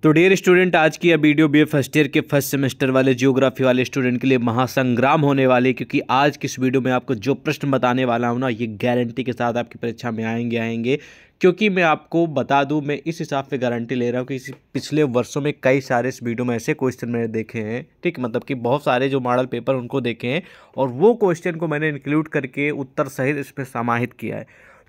तो dear student, आज की यह वीडियो बीए फर्स्ट ईयर के फर्स्ट सेमेस्टर वाले जियोग्राफी वाले स्टूडेंट के लिए महासंग्राम होने वाले, क्योंकि आज की इस वीडियो में आपको जो प्रश्न बताने वाला हूं ना, ये गारंटी के साथ आपकी परीक्षा में आएंगे। क्योंकि मैं आपको बता दूं, मैं इस हिसाब से गारंटी ले रहा हूं कि पिछले वर्षों में कई सारे इस वीडियो में ऐसे क्वेश्चन मैंने देखे हैं, ठीक, मतलब कि बहुत सारे जो मॉडल पेपर उनको देखे हैं और वो क्वेश्चन को मैंने इंक्लूड करके उत्तर सहित इसमें समाहित किया है।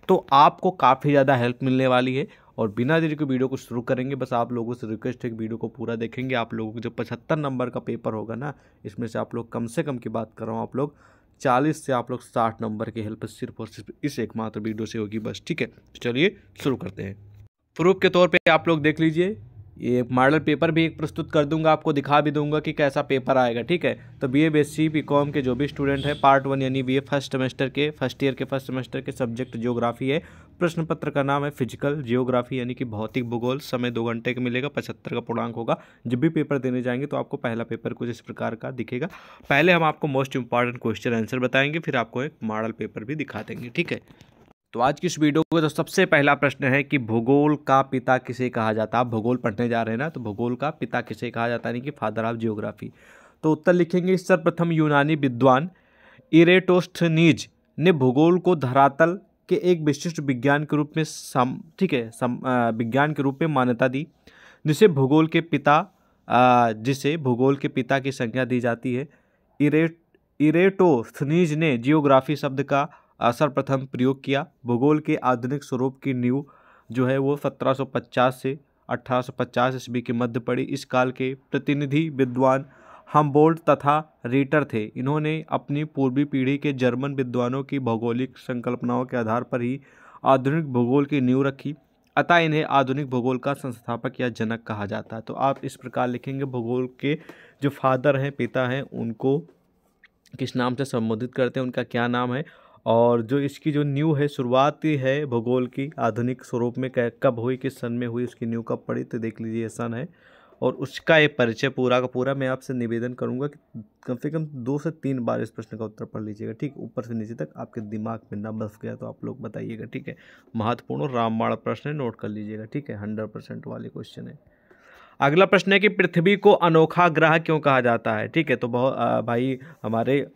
तो आपको काफ़ी ज़्यादा हेल्प मिलने वाली है। और बिना देरी के वीडियो को शुरू करेंगे। बस आप लोगों से रिक्वेस्ट है कि वीडियो को पूरा देखेंगे। आप लोगों को जो 75 नंबर का पेपर होगा ना, इसमें से आप लोग कम से कम की बात कर रहा हूँ, आप लोग 40 से आप लोग 60 नंबर की हेल्प सिर्फ और सिर्फ इस एकमात्र वीडियो से होगी बस, ठीक है। चलिए शुरू करते हैं। प्रूफ के तौर पे आप लोग देख लीजिए, ये मॉडल पेपर भी एक प्रस्तुत कर दूंगा, आपको दिखा भी दूंगा कि कैसा पेपर आएगा, ठीक है। तो बीए बीएससी बीकॉम के जो भी स्टूडेंट है, पार्ट 1 यानी बीए फर्स्ट सेमेस्टर के फर्स्ट ईयर के फर्स्ट सेमेस्टर के सब्जेक्ट जियोग्राफी है। प्रश्न पत्र का नाम है फिजिकल जियोग्राफी यानी कि भौतिक भूगोल। समय 2 घंटे का मिलेगा, 75 का पूर्णांक होगा। जब भी पेपर देने जाएंगे तो आपको पहला पेपर कुछ इस प्रकार का दिखेगा। पहले हम आपको मोस्ट इंपॉर्टेंट क्वेश्चन आंसर बताएंगे, फिर आपको एक मॉडल पेपर भी दिखा देंगे, ठीक है। तो आज की इस वीडियो का जो सबसे पहला प्रश्न है कि भूगोल का पिता किसे कहा जाता है। आप भूगोल पढ़ने जा रहे हैं ना, तो भूगोल का पिता किसे कहा जाता है, यानी कि फादर ऑफ जियोग्राफी। तो उत्तर लिखेंगे, सर्वप्रथम यूनानी विद्वान इरेटोस्थनीज ने भूगोल को धरातल के एक विशिष्ट विज्ञान के रूप में विज्ञान के रूप में मान्यता दी, जिसे भूगोल के पिता की संज्ञा दी जाती है। इरेटोस्थनीज ने जियोग्राफी शब्द का सर्वप्रथम प्रयोग किया। भूगोल के आधुनिक स्वरूप की नींव जो है वो 1750 से 1850 ईस्वी के मध्य पड़ी। इस काल के प्रतिनिधि विद्वान हम्बोल्ट तथा रीटर थे। इन्होंने अपनी पूर्वी पीढ़ी के जर्मन विद्वानों की भौगोलिक संकल्पनाओं के आधार पर ही आधुनिक भूगोल की नींव रखी, अतः इन्हें आधुनिक भूगोल का संस्थापक या जनक कहा जाता है। तो आप इस प्रकार लिखेंगे, भूगोल के जो फादर हैं, पिता हैं, उनको किस नाम से संबोधित करते हैं, उनका क्या नाम है, और जो इसकी जो नींव है, शुरुआती है भूगोल की आधुनिक स्वरूप में कब हुई, किस सन में हुई, उसकी नींव कब पड़ी, तो देख लीजिए ये सन है। और उसका ये परिचय पूरा का पूरा मैं आपसे निवेदन करूंगा कि कम से कम 2 से 3 बार इस प्रश्न का उत्तर पढ़ लीजिएगा, ठीक, ऊपर से नीचे तक आपके दिमाग में ना बस गया तो आप लोग बताइएगा, ठीक है। महत्वपूर्ण और रामबाण प्रश्न है, नोट कर लीजिएगा, ठीक है। 100% वाले क्वेश्चन है। अगला प्रश्न है कि पृथ्वी को अनोखा ग्रह क्यों कहा जाता है, ठीक है। तो भाई हमारे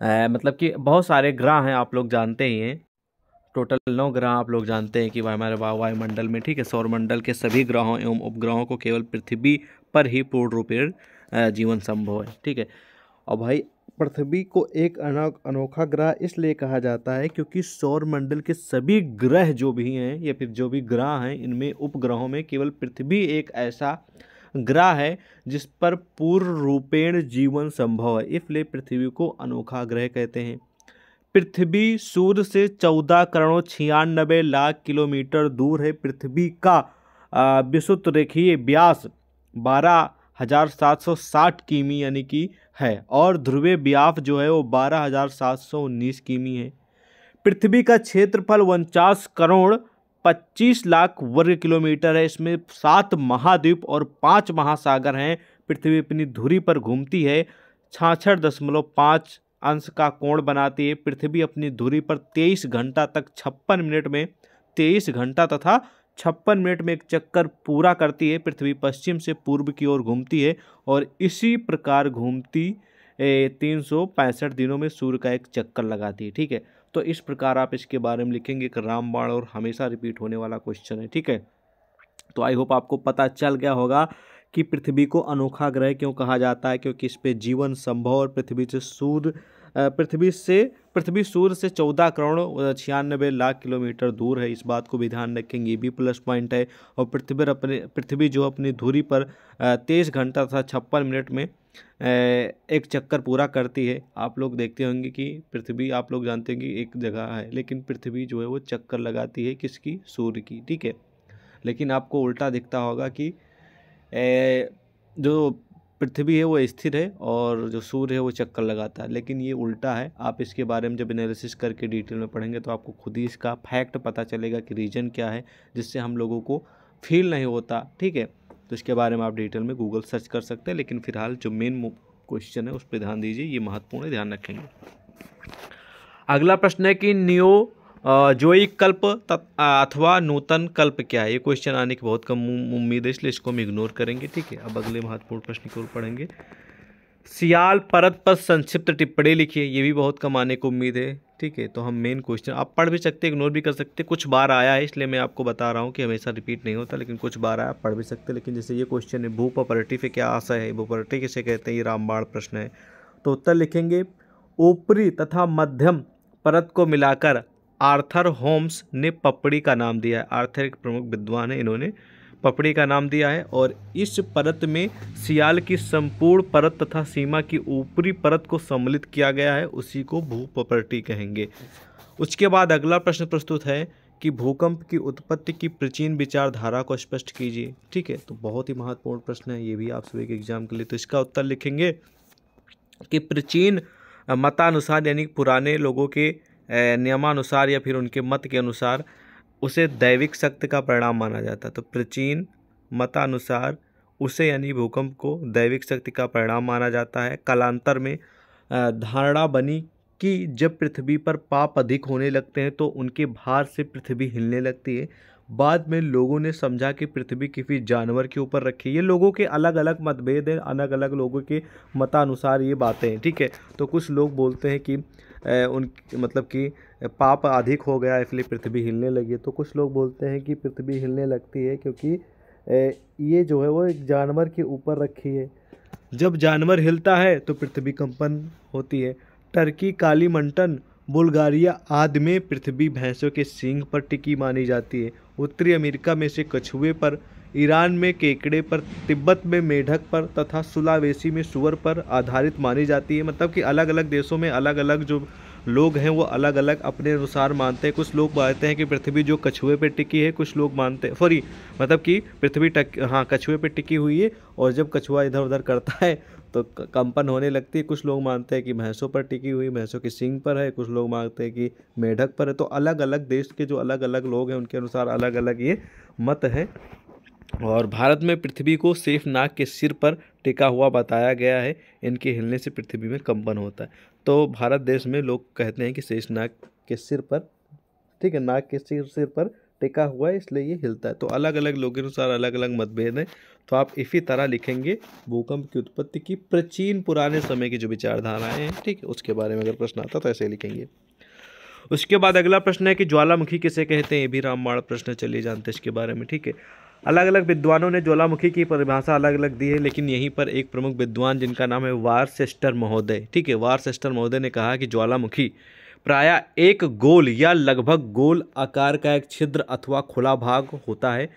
मतलब कि बहुत सारे ग्रह हैं, आप लोग जानते ही हैं। टोटल 9 ग्रह आप लोग जानते हैं कि हमारे वायुमंडल में, ठीक है। सौरमंडल के सभी ग्रहों एवं उपग्रहों को केवल पृथ्वी पर ही पूर्ण रूपेण जीवन संभव है, ठीक है। और भाई पृथ्वी को एक अनोखा ग्रह इसलिए कहा जाता है क्योंकि सौरमंडल के सभी ग्रह जो भी हैं या फिर जो भी ग्रह हैं, इनमें उपग्रहों में केवल पृथ्वी एक ऐसा ग्रह है जिस पर पूर्ण रूपेण जीवन संभव है, इसलिए पृथ्वी को अनोखा ग्रह कहते हैं। पृथ्वी सूर्य से 14 करोड़ 96 लाख किलोमीटर दूर है। पृथ्वी का विषुवत रेखीय व्यास 12,760 किमी यानी कि है, और ध्रुवीय व्यास जो है वो 12,719 किमी है। पृथ्वी का क्षेत्रफल 49 करोड़ 25 लाख वर्ग किलोमीटर है। इसमें 7 महाद्वीप और 5 महासागर हैं। पृथ्वी अपनी धुरी पर घूमती है, 66.5 अंश का कोण बनाती है। पृथ्वी अपनी धुरी पर 23 घंटा तक 56 मिनट में 23 घंटा तथा 56 मिनट में एक चक्कर पूरा करती है। पृथ्वी पश्चिम से पूर्व की ओर घूमती है और इसी प्रकार घूमती 365 दिनों में सूर्य का एक चक्कर लगाती है, ठीक है। तो इस प्रकार आप इसके बारे में लिखेंगे, एक रामबाण और हमेशा रिपीट होने वाला क्वेश्चन है, ठीक है। तो आई होप आपको पता चल गया होगा कि पृथ्वी को अनोखा ग्रह क्यों कहा जाता है, क्योंकि इस पे जीवन संभव और पृथ्वी सूर्य से 14 करोड़ 96 लाख किलोमीटर दूर है। इस बात को भी ध्यान रखेंगे, ये भी प्लस पॉइंट है। और पृथ्वी जो अपनी धुरी पर 23 घंटा तथा 56 मिनट में एक चक्कर पूरा करती है। आप लोग देखते होंगे कि पृथ्वी, आप लोग जानते हैं कि एक जगह है, लेकिन पृथ्वी जो है वो चक्कर लगाती है किसकी, सूर्य की, ठीक है। लेकिन आपको उल्टा दिखता होगा कि जो पृथ्वी है वो स्थिर है और जो सूर्य है वो चक्कर लगाता है, लेकिन ये उल्टा है। आप इसके बारे में जब एनालिसिस करके डिटेल में पढ़ेंगे तो आपको खुद ही इसका फैक्ट पता चलेगा कि रीजन क्या है जिससे हम लोगों को फील नहीं होता, ठीक है। तो इसके बारे में आप डिटेल में गूगल सर्च कर सकते हैं, लेकिन फिलहाल जो मेन क्वेश्चन है उस पर ध्यान दीजिए, ये महत्वपूर्ण है, ध्यान रखेंगे। अगला प्रश्न है कि जोई कल्प अथवा नूतन कल्प क्या है? ये क्वेश्चन आने की बहुत कम उम्मीद है, इसलिए इसको हम इग्नोर करेंगे। ठीक है, अब अगले महत्वपूर्ण प्रश्न की ओर पढ़ेंगे। सियाल परत पर संक्षिप्त टिप्पणी लिखिए, ये भी बहुत कम आने को उम्मीद है। ठीक है, तो हम मेन क्वेश्चन आप पढ़ भी सकते हैं, इग्नोर भी कर सकते हैं। कुछ बार आया है इसलिए मैं आपको बता रहा हूँ कि हमेशा रिपीट नहीं होता, लेकिन कुछ बार आया, आप पढ़ भी सकते हैं। लेकिन जैसे ये क्वेश्चन है, भूपपर्टी पे क्या आशय है, भूपपर्टी किसे कहते हैं, ये रामबाण प्रश्न है। तो उत्तर लिखेंगे, ऊपरी तथा मध्यम परत को मिलाकर आर्थर होम्स ने पपड़ी का नाम दिया है। आर्थर एक प्रमुख विद्वान है, इन्होंने पपड़ी का नाम दिया है। और इस परत में सियाल की संपूर्ण परत तथा सीमा की ऊपरी परत को सम्मिलित किया गया है, उसी को भूपपर्टी कहेंगे। उसके बाद अगला प्रश्न प्रस्तुत है कि भूकंप की उत्पत्ति की प्राचीन विचारधारा को स्पष्ट कीजिए। ठीक है, तो बहुत ही महत्वपूर्ण प्रश्न है ये भी आप सभी के एग्जाम के लिए। तो इसका उत्तर लिखेंगे कि प्राचीन मतानुसार, यानी पुराने लोगों के नियमानुसार या फिर उनके मत के अनुसार उसे दैविक शक्ति का परिणाम माना जाता है। तो प्राचीन मतानुसार उसे, यानी भूकंप को, दैविक शक्ति का परिणाम माना जाता है। कालांतर में धारणा बनी कि जब पृथ्वी पर पाप अधिक होने लगते हैं तो उनके भार से पृथ्वी हिलने लगती है। बाद में लोगों ने समझा कि पृथ्वी किसी जानवर के ऊपर रखी है। ये लोगों के अलग अलग मतभेद हैं, अलग अलग लोगों के मतानुसार ये बातें हैं। ठीक है, तो कुछ लोग बोलते हैं कि उन मतलब कि पाप अधिक हो गया इसलिए पृथ्वी हिलने लगी। तो कुछ लोग बोलते हैं कि पृथ्वी हिलने लगती है क्योंकि ये जो है वो एक जानवर के ऊपर रखी है। जब जानवर हिलता है तो पृथ्वी कंपन होती है। टर्की, कालीमंटन, बुल्गारिया आदि में पृथ्वी भैंसों के सींग पर टिकी मानी जाती है। उत्तरी अमेरिका में से कछुए पर, ईरान में केकड़े पर, तिब्बत में मेढक पर तथा सुलावेसी में सुअर पर आधारित मानी जाती है। मतलब कि अलग अलग देशों में अलग अलग जो लोग हैं वो अलग अलग अपने अनुसार मानते हैं। कुछ लोग मानते हैं कि पृथ्वी जो कछुए पे टिकी है, कुछ लोग मानते हैं मतलब कि पृथ्वी कछुए पे टिकी हुई है और जब कछुआ इधर उधर करता है तो कंपन होने लगती है। कुछ लोग मानते हैं कि भैंसों पर टिकी हुई, भैंसों की सींग पर है। कुछ लोग मानते हैं कि मेढक पर है। तो अलग अलग देश के जो अलग अलग लोग हैं उनके अनुसार अलग अलग ये मत है। और भारत में पृथ्वी को शेषनाग के सिर पर टिका हुआ बताया गया है। इनके हिलने से पृथ्वी में कंपन होता है। तो भारत देश में लोग कहते हैं कि शेषनाग के सिर पर, ठीक है, नाग के सिर पर टिका हुआ है इसलिए ये हिलता है। तो अलग अलग लोगों के अनुसार अलग अलग मतभेद हैं। तो आप इसी तरह लिखेंगे भूकंप की उत्पत्ति की प्राचीन पुराने समय की जो विचारधाराएं हैं, ठीक है, उसके बारे में अगर प्रश्न आता तो ऐसे लिखेंगे। उसके बाद अगला प्रश्न है कि ज्वालामुखी किसे कहते हैं? ये भी रामबाण प्रश्न, चलिए जानते हैं इसके बारे में। ठीक है, अलग अलग विद्वानों ने ज्वालामुखी की परिभाषा अलग अलग दी है, लेकिन यहीं पर एक प्रमुख विद्वान जिनका नाम है वारचेस्टर महोदय, ठीक है, वारचेस्टर महोदय ने कहा कि ज्वालामुखी प्रायः एक गोल या लगभग गोल आकार का एक छिद्र अथवा खुला भाग होता है,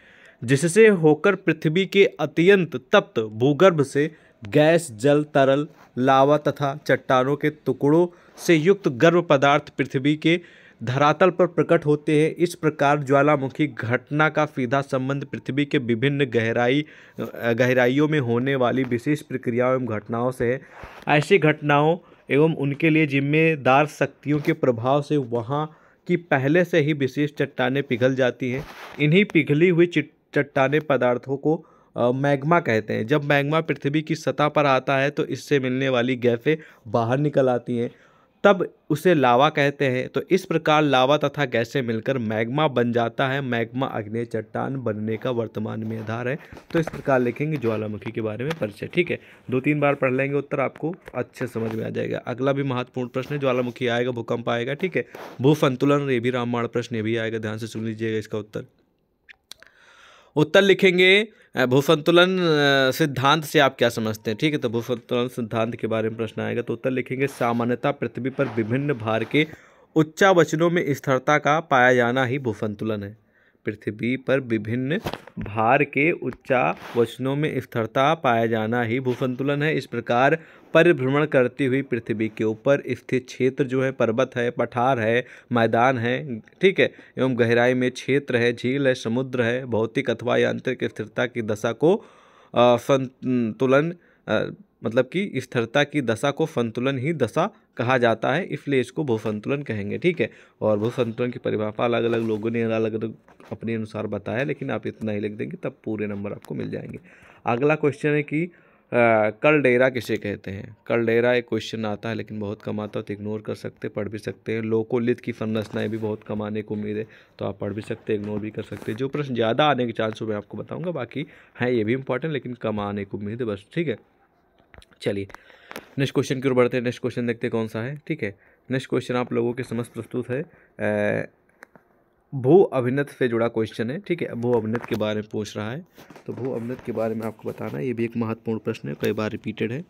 जिससे होकर पृथ्वी के अत्यंत तप्त भूगर्भ से गैस, जल, तरल, लावा तथा चट्टानों के टुकड़ों से युक्त गर्म पदार्थ पृथ्वी के धरातल पर प्रकट होते हैं। इस प्रकार ज्वालामुखी घटना का सीधा संबंध पृथ्वी के विभिन्न गहराइयों में होने वाली विशेष प्रक्रियाओं एवं घटनाओं से है। ऐसी घटनाओं एवं उनके लिए जिम्मेदार शक्तियों के प्रभाव से वहाँ की पहले से ही विशेष चट्टानें पिघल जाती हैं। इन्हीं पिघली हुई चट्टाने पदार्थों को मैग्मा कहते हैं। जब मैग्मा पृथ्वी की सतह पर आता है तो इससे मिलने वाली गैसें बाहर निकल आती हैं, तब उसे लावा कहते हैं। तो इस प्रकार लावा तथा गैसें मिलकर मैग्मा बन जाता है। मैग्मा आग्नेय चट्टान बनने का वर्तमान में आधार है। तो इस प्रकार लिखेंगे ज्वालामुखी के बारे में परिचय। ठीक है, 2-3 बार पढ़ लेंगे, उत्तर आपको अच्छे समझ में आ जाएगा। अगला भी महत्वपूर्ण प्रश्न है, ज्वालामुखी आएगा, भूकंप आएगा, ठीक है, भूसंतुलन, ये भी रामबाण प्रश्न, ये भी आएगा, ध्यान से सुन लीजिएगा इसका उत्तर लिखेंगे भूसंतुलन सिद्धांत से आप क्या समझते हैं? ठीक है, तो भूसंतुलन सिद्धांत के बारे में प्रश्न आएगा। तो उत्तर लिखेंगे सामान्यतः पृथ्वी पर विभिन्न भार के उच्चावचनों में स्थिरता का पाया जाना ही भूसंतुलन है। पृथ्वी पर विभिन्न भार के उच्चावचनों में स्थिरता पाया जाना ही भूसंतुलन है। इस प्रकार परिभ्रमण करती हुई पृथ्वी के ऊपर स्थित क्षेत्र जो है, पर्वत है, पठार है, मैदान है, ठीक है, एवं गहराई में क्षेत्र है, झील है, समुद्र है, भौतिक अथवा यांत्रिक स्थिरता की दशा को संतुलन मतलब कि स्थिरता की दशा को संतुलन ही दशा कहा जाता है, इसलिए इसको भूसंतुलन कहेंगे। ठीक है, और भूसंतुलन की परिभाषा अलग अलग लोगों ने अलग अलग अपने अनुसार बताया, लेकिन आप इतना ही लिख देंगे तब पूरे नंबर आपको मिल जाएंगे। अगला क्वेश्चन है कि कलडेरा किसे कहते हैं? कलडेरा एक क्वेश्चन आता है लेकिन बहुत कम आता है, तो इग्नोर कर सकते, पढ़ भी सकते हैं। लोकोलिथ की संरचनाएं भी बहुत कम आने को उम्मीद है, तो आप पढ़ भी सकते हैं, इग्नोर भी कर सकते हैं। जो प्रश्न ज़्यादा आने के चांस मैं आपको बताऊंगा, बाकी हैं ये भी इंपॉर्टेंट लेकिन कम आने को उम्मीद है बस, ठीक है। चलिए नेक्स्ट क्वेश्चन की ओर बढ़ते हैं। नेक्स्ट क्वेश्चन देखते हैं कौन सा है, ठीक है। नेक्स्ट क्वेश्चन आप लोगों के समझ प्रस्तुत है, भू अभिनत से जुड़ा क्वेश्चन है, ठीक है। भू अभिनत के बारे में पूछ रहा है, तो भू अभिनत के बारे में आपको बताना है, ये भी एक महत्वपूर्ण प्रश्न है, कई बार रिपीटेड है।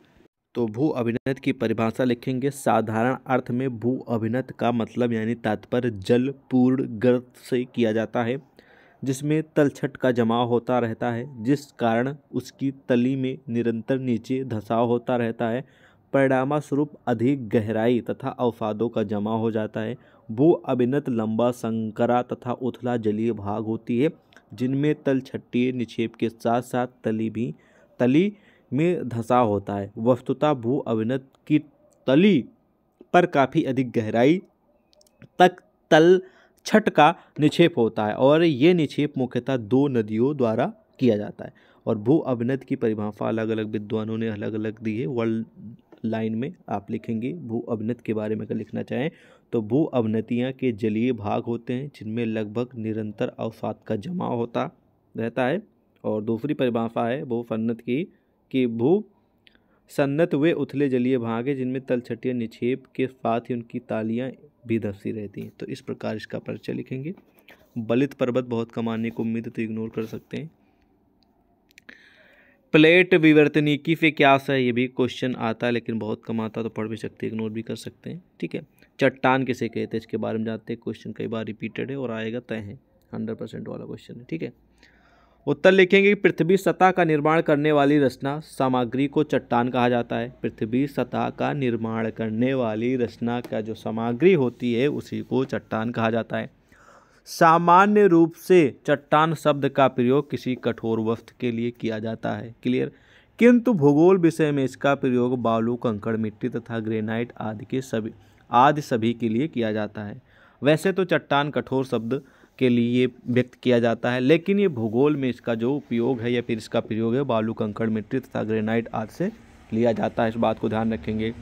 तो भू अभिनत की परिभाषा लिखेंगे। साधारण अर्थ में भू अभिनत का मतलब यानी तात्पर्य जल पूर्ण गर्त से किया जाता है, जिसमें तलछट का जमाव होता रहता है, जिस कारण उसकी तली में निरंतर नीचे धंसाव होता रहता है। परिणामस्वरूप अधिक गहराई तथा अवसादों का जमा हो जाता है। भू अभिनत लंबा संकरा तथा उथला जलीय भाग होती है, जिनमें तलछटीय निक्षेप के साथ साथ तली में धंसाव होता है। वस्तुतः भू अभिनत की तली पर काफ़ी अधिक गहराई तक तल छठ का निक्षेप होता है और ये निक्षेप मुख्यतः दो नदियों द्वारा किया जाता है। और भू अभिनत की परिभाषा अलग अलग विद्वानों ने अलग अलग दी है। वर्ल्ड लाइन में आप लिखेंगे भू अभिनत के बारे में अगर लिखना चाहें तो भू अभिनतियाँ के जलीय भाग होते हैं, जिनमें लगभग निरंतर अवसाद का जमाव होता रहता है। और दूसरी परिभाषा है भू सन्नत की, कि भू सन्नत वे उथले जलीय भाग है जिनमें तलछटीय निक्षेप के साथ ही उनकी तालियां भी धंसी रहती हैं। तो इस प्रकार इसका परिचय लिखेंगे। बलित पर्वत बहुत कम आने को उम्मीद है, तो इग्नोर कर सकते हैं। प्लेट विवर्तनिकी से क्या है, ये भी क्वेश्चन आता है लेकिन बहुत कम आता है, तो पढ़ भी सकते हैं, इग्नोर भी कर सकते हैं, ठीक है। चट्टान किसे कहते हैं, इसके बारे में जानते हैं। क्वेश्चन कई बार रिपीटेड है और आएगा तय है, 100% वाला क्वेश्चन है, ठीक है। उत्तर लिखेंगे कि पृथ्वी सतह का निर्माण करने वाली रचना सामग्री को चट्टान कहा जाता है। पृथ्वी सतह का निर्माण करने वाली रचना का जो सामग्री होती है उसी को चट्टान कहा जाता है। सामान्य रूप से चट्टान शब्द का प्रयोग किसी कठोर वस्तु के लिए किया जाता है, क्लियर। किंतु भूगोल विषय में इसका प्रयोग बालू, कंकड़, मिट्टी तथा ग्रेनाइट आदि सभी के लिए किया जाता है। वैसे तो चट्टान कठोर शब्द के लिए व्यक्त किया जाता है, लेकिन ये भूगोल में इसका जो उपयोग है या फिर इसका प्रयोग है बालू, कंकड़, मिट्टी तथा ग्रेनाइट आदि से लिया जाता है। इस बात को ध्यान रखेंगे।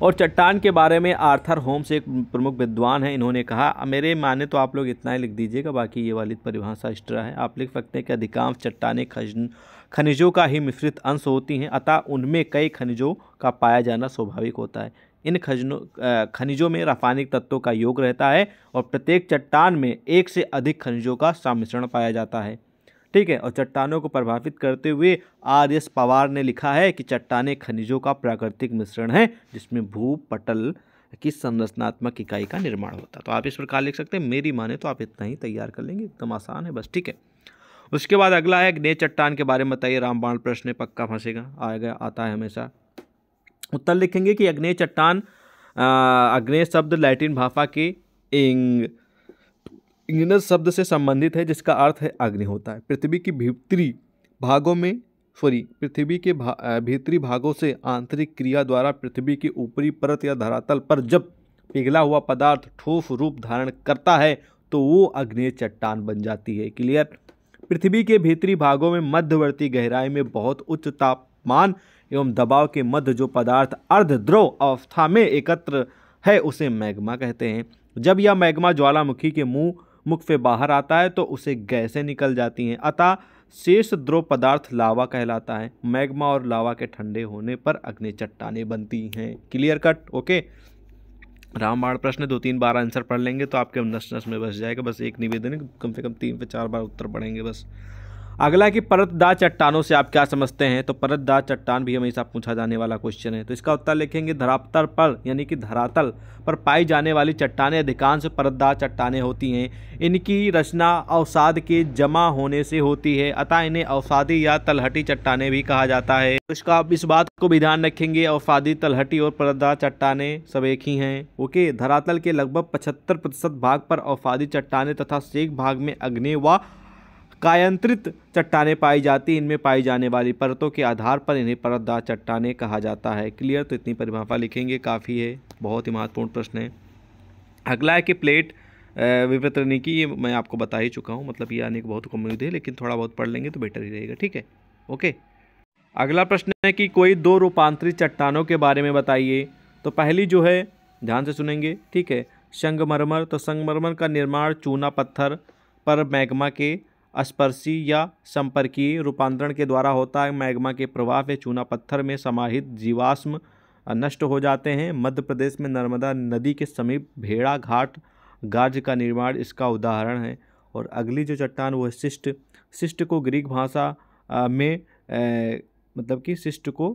और चट्टान के बारे में आर्थर होम्स एक प्रमुख विद्वान है, इन्होंने कहा, मेरे माने तो आप लोग इतना ही लिख दीजिएगा, बाकी ये वाली परिभाषा एक्स्ट्रा है। आप लिख सकते हैं कि अधिकांश चट्टानें खनिजों का ही मिश्रित अंश होती हैं, अतः उनमें कई खनिजों का पाया जाना स्वाभाविक होता है। इन खनिजों में रासायनिक तत्वों का योग रहता है और प्रत्येक चट्टान में एक से अधिक खनिजों का सम्मिश्रण पाया जाता है, ठीक है। और चट्टानों को प्रभावित करते हुए आर.एस. पवार ने लिखा है कि चट्टानें खनिजों का प्राकृतिक मिश्रण है, जिसमें भूपटल की संरचनात्मक इकाई का निर्माण होता है। तो आप इस प्रकार लिख सकते हैं, मेरी माने तो आप इतना ही तैयार कर लेंगे, एकदम आसान है बस, ठीक है। उसके बाद अगला है अग्नेय चट्टान के बारे में बताइए। रामबाण प्रश्न पक्का फंसेगा, आएगा, आता है हमेशा। उत्तर लिखेंगे कि अग्नेय चट्टान, अग्नेय शब्द लैटिन भाषा के इग्नस शब्द से संबंधित है, जिसका अर्थ है अग्नि होता है। पृथ्वी के भीतरी भागों से आंतरिक क्रिया द्वारा पृथ्वी की ऊपरी परत या धरातल पर जब पिघला हुआ पदार्थ ठोस रूप धारण करता है तो वो अग्नेय चट्टान बन जाती है, क्लियर। पृथ्वी के भीतरी भागों में मध्यवर्ती गहराई में बहुत उच्च तापमान एवं दबाव के मध्य जो पदार्थ अर्धद्रव अवस्था में एकत्र है उसे मैग्मा कहते हैं। जब यह मैग्मा ज्वालामुखी के मुख से बाहर आता है तो उसे गैसें निकल जाती हैं, अतः शेष द्रव पदार्थ लावा कहलाता है। मैग्मा और लावा के ठंडे होने पर अग्नि चट्टानें बनती हैं, क्लियर कट, ओके। रामबाण प्रश्न 2-3 बार आंसर पढ़ लेंगे तो आपके नस नस में बस जाएगा। बस एक निवेदन है, कम से कम 3 से 4 बार उत्तर पढ़ेंगे बस। अगला कि परतदार चट्टानों से आप क्या समझते हैं, तो परतदार चट्टान भी हमेशा पूछा जाने वाला क्वेश्चन है। तो इसका उत्तर लिखेंगे धरातल पर यानी कि धरातल पर पाई जाने वाली चट्टानें अधिकांश परतदार चट्टानें होती हैं। इनकी रचना अवसाद के जमा होने से होती है, अतः इन्हें अवसादी या तलहटी चट्टानें भी कहा जाता है। तो इसका आप इस बात को भी ध्यान रखेंगे, अवसादी, तलहटी और परतदार चट्टानें सब एक ही हैं, ओके। धरातल के लगभग 75% भाग पर अवसादी चट्टानें तथा शेष भाग में अग्नेय व कायांतरित चट्टानें पाई जाती। इनमें पाई जाने वाली परतों के आधार पर इन्हें परतदार चट्टानें कहा जाता है, क्लियर। तो इतनी परिभाषा लिखेंगे, काफ़ी है, बहुत ही महत्वपूर्ण प्रश्न है। अगला है कि प्लेट विवर्तनिकी, ये मैं आपको बता ही चुका हूँ, मतलब ये आने की बहुत उम्मीद है, लेकिन थोड़ा बहुत पढ़ लेंगे तो बेटर ही रहेगा, ठीक है, ओके। अगला प्रश्न है कि कोई दो रूपांतरित चट्टानों के बारे में बताइए। तो पहली जो है, ध्यान से सुनेंगे, ठीक है, संगमरमर। तो संगमरमर का निर्माण चूना पत्थर पर मैग्मा के स्पर्शी या संपर्कीय रूपांतरण के द्वारा होता है। मैग्मा के प्रभाव से चूना पत्थर में समाहित जीवाश्म नष्ट हो जाते हैं। मध्य प्रदेश में नर्मदा नदी के समीप भेड़ा घाट गाज का निर्माण इसका उदाहरण है। और अगली जो चट्टान वो है शिष्ट। शिष्ट को ग्रीक भाषा में मतलब कि शिष्ट को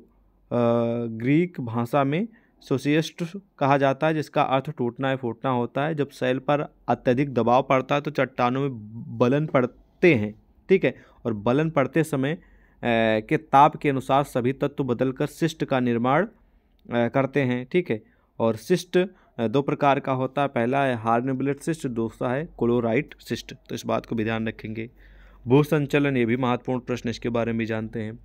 ग्रीक भाषा में सोसियस्ट कहा जाता है, जिसका अर्थ टूटना या फूटना होता है। जब शैल पर अत्यधिक दबाव पड़ता है तो चट्टानों में बलन पड़ते हैं, ठीक है, और बलन पड़ते समय के ताप के अनुसार सभी तत्व बदलकर शिष्ट का निर्माण करते हैं, ठीक है। और शिष्ट दो प्रकार का होता है, पहला है हार्नब्लेड शिष्ट, दूसरा है क्लोराइट शिष्ट। तो इस बात को भी ध्यान रखेंगे। भू संचलन, ये भी महत्वपूर्ण प्रश्न, इसके बारे में जानते हैं।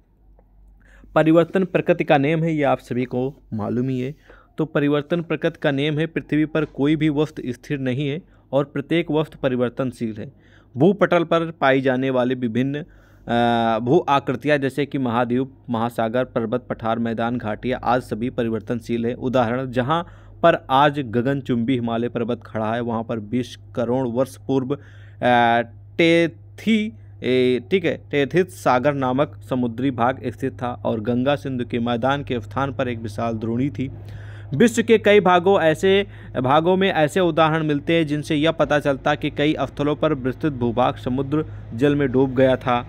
परिवर्तन प्रकृति का नियम है, ये आप सभी को मालूम ही है। तो परिवर्तन प्रकृति का नियम है, पृथ्वी पर कोई भी वस्तु स्थिर नहीं है और प्रत्येक वस्तु परिवर्तनशील है। भूपटल पर पाई जाने वाले विभिन्न भू आकृतियाँ जैसे कि महाद्वीप, महासागर, पर्वत, पठार, मैदान, घाटियाँ आज सभी परिवर्तनशील है। उदाहरण, जहाँ पर आज गगनचुंबी हिमालय पर्वत खड़ा है वहाँ पर 20 करोड़ वर्ष पूर्व ठीक है, टेथिस सागर नामक समुद्री भाग स्थित था और गंगा सिंधु के मैदान के स्थान पर एक विशाल द्रोणी थी। विश्व के कई भागों में ऐसे उदाहरण मिलते हैं जिनसे यह पता चलता कि कई स्थलों पर विस्तृत भूभाग समुद्र जल में डूब गया था।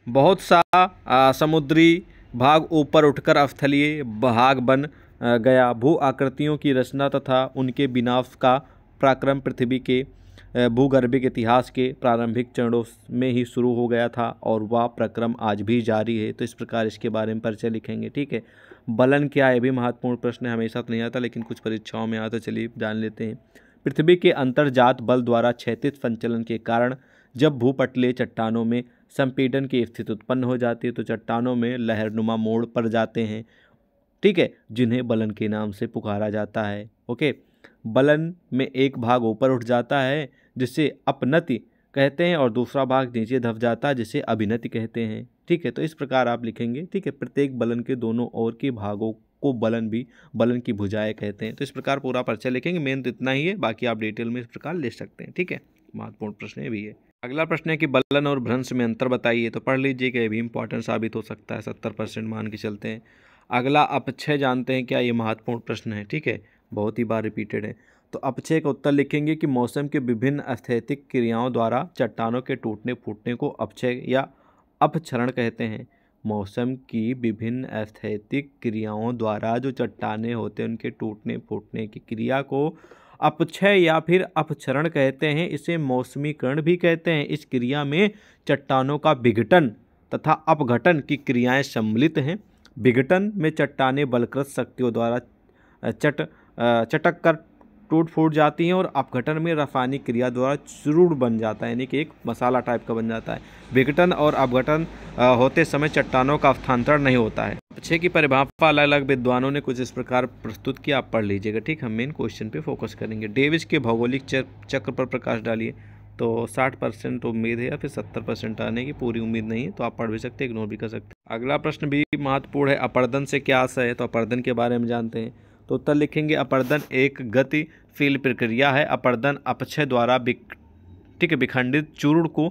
बहुत सा समुद्री भाग ऊपर उठकर स्थलीय भाग बन गया। भू आकृतियों की रचना तथा उनके विनाश का पराक्रम पृथ्वी के भूगर्भिक इतिहास के प्रारंभिक चरणों में ही शुरू हो गया था और वह प्रक्रम आज भी जारी है। तो इस प्रकार इसके बारे में परिचय लिखेंगे, ठीक है। बलन क्या है, भी महत्वपूर्ण प्रश्न है, हमेशा तो नहीं आता लेकिन कुछ परीक्षाओं में आता, चलिए जान लेते हैं। पृथ्वी के अंतर्जात बल द्वारा क्षैतिज संचलन के कारण जब भूपटलीय चट्टानों में संपीड़न की स्थिति उत्पन्न हो जाती है तो चट्टानों में लहरनुमा मोड़ पड़ जाते हैं, ठीक है, जिन्हें बलन के नाम से पुकारा जाता है। ओके, बलन में एक भाग ऊपर उठ जाता है जिसे अपनति कहते हैं और दूसरा भाग नीचे दब जाता है जिसे अभिनति कहते हैं, ठीक है। तो इस प्रकार आप लिखेंगे, ठीक है। प्रत्येक बलन के दोनों ओर के भागों को बलन की भुजाएं कहते हैं। तो इस प्रकार पूरा परिचय लिखेंगे। मेन तो इतना ही है, बाकी आप डिटेल में इस प्रकार ले सकते हैं, ठीक है। महत्वपूर्ण प्रश्न भी है। अगला प्रश्न है कि बलन और भ्रंश में अंतर बताइए। तो पढ़ लीजिएगा, ये भी इंपॉर्टेंट साबित हो सकता है, 70% मान के चलते हैं। अगला अपक्षय जानते हैं क्या, ये महत्वपूर्ण प्रश्न है, ठीक है, बहुत ही बार रिपीटेड है। तो अपक्षय का उत्तर लिखेंगे कि मौसम के विभिन्न स्थैतिक क्रियाओं द्वारा चट्टानों के टूटने फूटने को अपक्षय या अपक्षरण कहते हैं। मौसम की विभिन्न स्थैतिक क्रियाओं द्वारा जो चट्टानें होते हैं उनके टूटने फूटने की क्रिया को अपक्षय या फिर अपक्षरण कहते हैं। इसे मौसमीकरण भी कहते हैं। इस क्रिया में चट्टानों का विघटन तथा अपघटन की क्रियाएं सम्मिलित हैं। विघटन में चट्टानें बलकृत शक्तियों द्वारा चटक कर टूट फूट जाती हैं और अपघटन में रासायनिक क्रिया द्वारा चूर्ण बन जाता है, यानी कि एक मसाला टाइप का बन जाता है। विघटन और अपघटन होते समय चट्टानों का स्थानांतरण नहीं होता है। अपक्षय की परिभाषा अलग अलग विद्वानों ने कुछ इस प्रकार प्रस्तुत किया, आप पढ़ लीजिएगा, ठीक। हम मेन क्वेश्चन पे फोकस करेंगे। डेविस के भौगोलिक चक्र पर प्रकाश डालिए। तो 60% उम्मीद है या फिर 70% आने की पूरी उम्मीद नहीं है, तो आप पढ़ भी सकते हैं, इग्नोर भी कर सकते हैं। अगला प्रश्न भी महत्वपूर्ण है, अपर्दन से क्या आशय है। तो अपर्दन के बारे में जानते हैं। तो उत्तर लिखेंगे, अपर्दन एक गतिशील प्रक्रिया है। अपर्दन अपक्षय द्वारा विखंडित चूर्ण को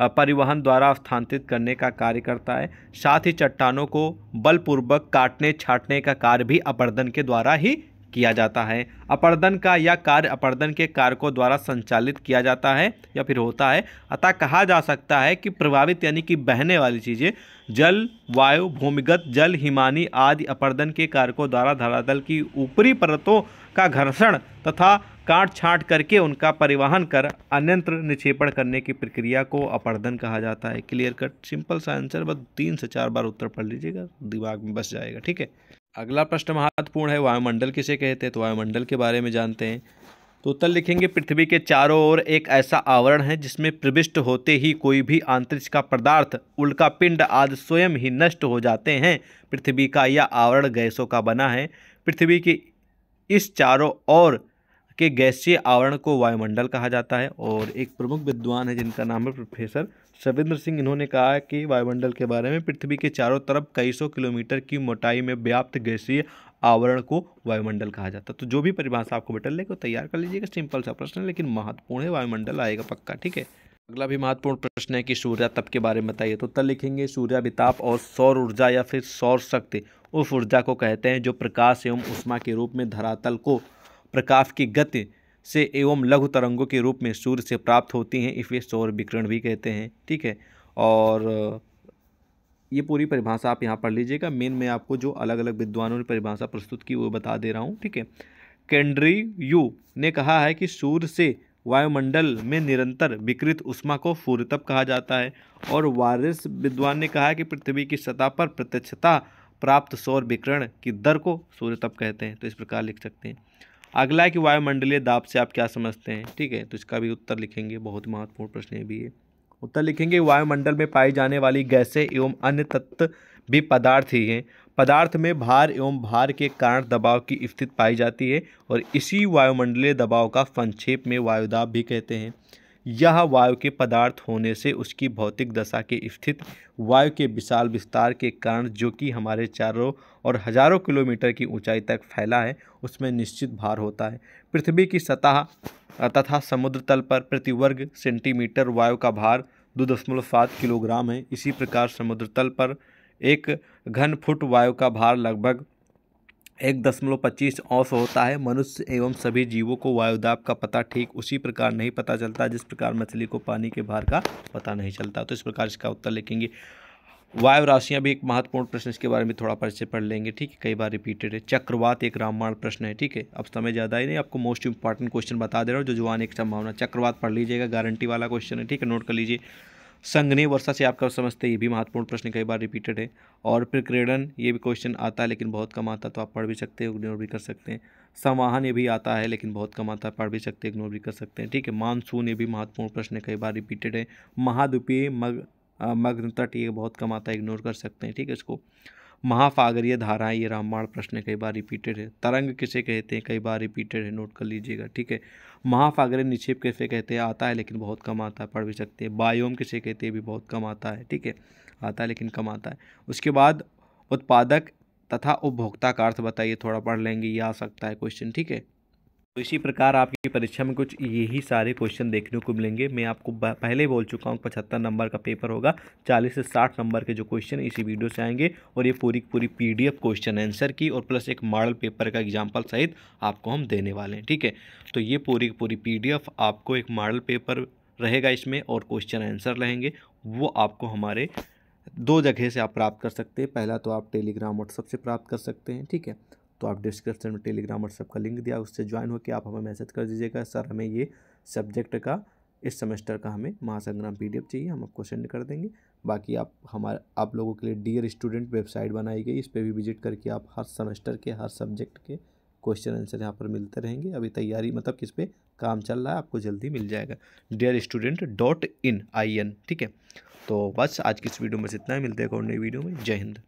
परिवहन द्वारा स्थानांतरित करने का कार्य करता है। साथ ही चट्टानों को बलपूर्वक काटने छाटने का कार्य भी अपर्दन के द्वारा ही किया जाता है। अपर्दन का यह कार्य अपर्दन के कारकों द्वारा संचालित किया जाता है या फिर होता है। अतः कहा जा सकता है कि प्रभावित यानी कि बहने वाली चीज़ें जल, वायु, भूमिगत जल, हिमानी आदि अपर्दन के कारकों द्वारा धरातल की ऊपरी परतों का घर्षण तथा काट छांट करके उनका परिवहन कर अन्यत्र निक्षेपण करने की प्रक्रिया को अपर्दन कहा जाता है। क्लियर कट, सिंपल सा आंसर, बस 3 से 4 बार उत्तर पढ़ लीजिएगा, दिमाग में बस जाएगा, ठीक है। अगला प्रश्न महत्वपूर्ण है, वायुमंडल किसे कहते हैं। तो वायुमंडल के बारे में जानते हैं। तो उत्तर लिखेंगे, पृथ्वी के चारों ओर एक ऐसा आवरण है जिसमें प्रविष्ट होते ही कोई भी अंतरिक्ष का पदार्थ, उल्का पिंड आदि स्वयं ही नष्ट हो जाते हैं। पृथ्वी का यह आवरण गैसों का बना है। पृथ्वी के इस चारों ओर के गैसीय आवरण को वायुमंडल कहा जाता है। और एक प्रमुख विद्वान है जिनका नाम है प्रोफेसर सविंद्र सिंह, इन्होंने कहा कि वायुमंडल के बारे में, पृथ्वी के चारों तरफ कई सौ किलोमीटर की मोटाई में व्याप्त गैसीय आवरण को वायुमंडल कहा जाता है। तो जो भी परिभाषा आपको बेटा लेके तैयार कर लीजिएगा, सिंपल सा प्रश्न है लेकिन महत्वपूर्ण है, वायुमंडल आएगा पक्का, ठीक है। अगला भी महत्वपूर्ण प्रश्न है कि सूर्यातप के बारे में बताइए। तो उत्तर लिखेंगे, सूर्याभिताप और सौर ऊर्जा या फिर सौर शक्ति उस ऊर्जा को कहते हैं जो प्रकाश एवं ऊष्मा के रूप में धरातल को प्रकाश की गति से एवं लघु तरंगों के रूप में सूर्य से प्राप्त होती हैं, इसे सौर विकिरण भी कहते हैं, ठीक है। और ये पूरी परिभाषा आप यहाँ पढ़ लीजिएगा। मेन मैं आपको जो अलग अलग विद्वानों ने परिभाषा प्रस्तुत की वो बता दे रहा हूँ, ठीक है। केंड्रीयू ने कहा है कि सूर्य से वायुमंडल में निरंतर विकिरित ऊष्मा को सूर्यतप कहा जाता है। और वारिस विद्वान ने कहा है कि पृथ्वी की सतह पर प्रत्यक्षता प्राप्त सौर विकिरण की दर को सूर्यतप कहते हैं। तो इस प्रकार लिख सकते हैं। अगला है कि वायुमंडलीय दाब से आप क्या समझते हैं, ठीक है। तो इसका भी उत्तर लिखेंगे, बहुत महत्वपूर्ण प्रश्न है भी ये। उत्तर लिखेंगे, वायुमंडल में पाई जाने वाली गैसें एवं अन्य तत्व भी पदार्थ ही हैं। पदार्थ में भार एवं भार के कारण दबाव की स्थिति पाई जाती है और इसी वायुमंडलीय दबाव का संक्षेप में वायुदाब भी कहते हैं। यह वायु के पदार्थ होने से उसकी भौतिक दशा की स्थिति वायु के विशाल विस्तार के कारण, जो कि हमारे चारों और हजारों किलोमीटर की ऊंचाई तक फैला है, उसमें निश्चित भार होता है। पृथ्वी की सतह तथा समुद्र तल पर प्रति वर्ग सेंटीमीटर वायु का भार 2.7 किलोग्राम है। इसी प्रकार समुद्र तल पर एक घन फुट वायु का भार लगभग 1.25 औंस होता है। मनुष्य एवं सभी जीवों को वायुदाब का पता ठीक उसी प्रकार नहीं पता चलता जिस प्रकार मछली को पानी के भार का पता नहीं चलता। तो इस प्रकार इसका उत्तर लिखेंगे। वायु राशियाँ भी एक महत्वपूर्ण प्रश्न, इसके बारे में थोड़ा परिचय पढ़ लेंगे, ठीक है, कई बार रिपीटेड है। चक्रवात एक रामबाण प्रश्न है, ठीक है। अब समय ज़्यादा ही नहीं, आपको मोस्ट इंपॉर्टेंट क्वेश्चन बता दे रहा हूँ जो आने की संभावना। चक्रवात पढ़ लीजिएगा, गारंटी वाला क्वेश्चन है, ठीक है, नोट कर लीजिए। संघनीय वर्षा से आप कब समझते हैं, ये भी महत्वपूर्ण प्रश्न, कई बार रिपीटेड है। और प्रकीर्णन, ये भी क्वेश्चन आता है लेकिन बहुत कम आता है, तो आप पढ़ भी सकते हैं, इग्नोर भी कर सकते हैं। संवाहन, ये भी आता है लेकिन बहुत कम आता है, पढ़ भी सकते हैं, इग्नोर भी कर सकते हैं, ठीक है। मानसून, ये भी महत्वपूर्ण प्रश्न है, कई बार रिपीटेड है। महाद्वीपीय मग्न तट, ये बहुत कम आता है, इग्नोर कर सकते हैं, ठीक है इसको। महासागरीय धाराएं, ये रामबाण प्रश्न है, कई बार रिपीटेड है। तरंग किसे कहते हैं, कई बार रिपीटेड है, नोट कर लीजिएगा, ठीक है। महासागरीय निक्षेप किसे कहते हैं, आता है लेकिन बहुत कम आता है, पढ़ भी सकते हैं। बायोम किसे कहते हैं, भी बहुत कम आता है, ठीक है, आता है लेकिन कम आता है। उसके बाद उत्पादक तथा उपभोक्ता का अर्थ बताइए, थोड़ा पढ़ लेंगे, ये आ सकता है क्वेश्चन, ठीक है। तो इसी प्रकार आपकी परीक्षा में कुछ यही सारे क्वेश्चन देखने को मिलेंगे। मैं आपको पहले ही बोल चुका हूँ 75 नंबर का पेपर होगा, 40 से 60 नंबर के जो क्वेश्चन इसी वीडियो से आएंगे और ये पूरी PDF क्वेश्चन आंसर की और प्लस एक मॉडल पेपर का एग्जाम्पल सहित आपको हम देने वाले हैं, ठीक है। तो ये पूरी PDF आपको एक मॉडल पेपर रहेगा इसमें और क्वेश्चन आंसर रहेंगे, वो आपको हमारे 2 जगह से आप प्राप्त कर सकते हैं। पहला तो आप टेलीग्राम व्हाट्सएप से प्राप्त कर सकते हैं, ठीक है। तो आप डिस्क्रिप्शन में टेलीग्राम व्हाट्सएप का लिंक दिया, उससे ज्वाइन होकर आप हमें मैसेज कर दीजिएगा, सर हमें ये सब्जेक्ट का इस सेमेस्टर का हमें महासंग्राम PDF चाहिए, हम आपको सेंड कर देंगे। बाकी आप लोगों के लिए डियर स्टूडेंट वेबसाइट बनाई गई, इस पर भी विजिट करके आप हर सेमेस्टर के हर सब्जेक्ट के क्वेश्चन आंसर यहाँ पर मिलते रहेंगे। अभी तैयारी मतलब किस पे काम चल रहा है, आपको जल्दी मिल जाएगा, dearstudent.in, ठीक है। तो बस आज की इस वीडियो में इतना ही, मिलते हैं और नई वीडियो में। जय हिंद।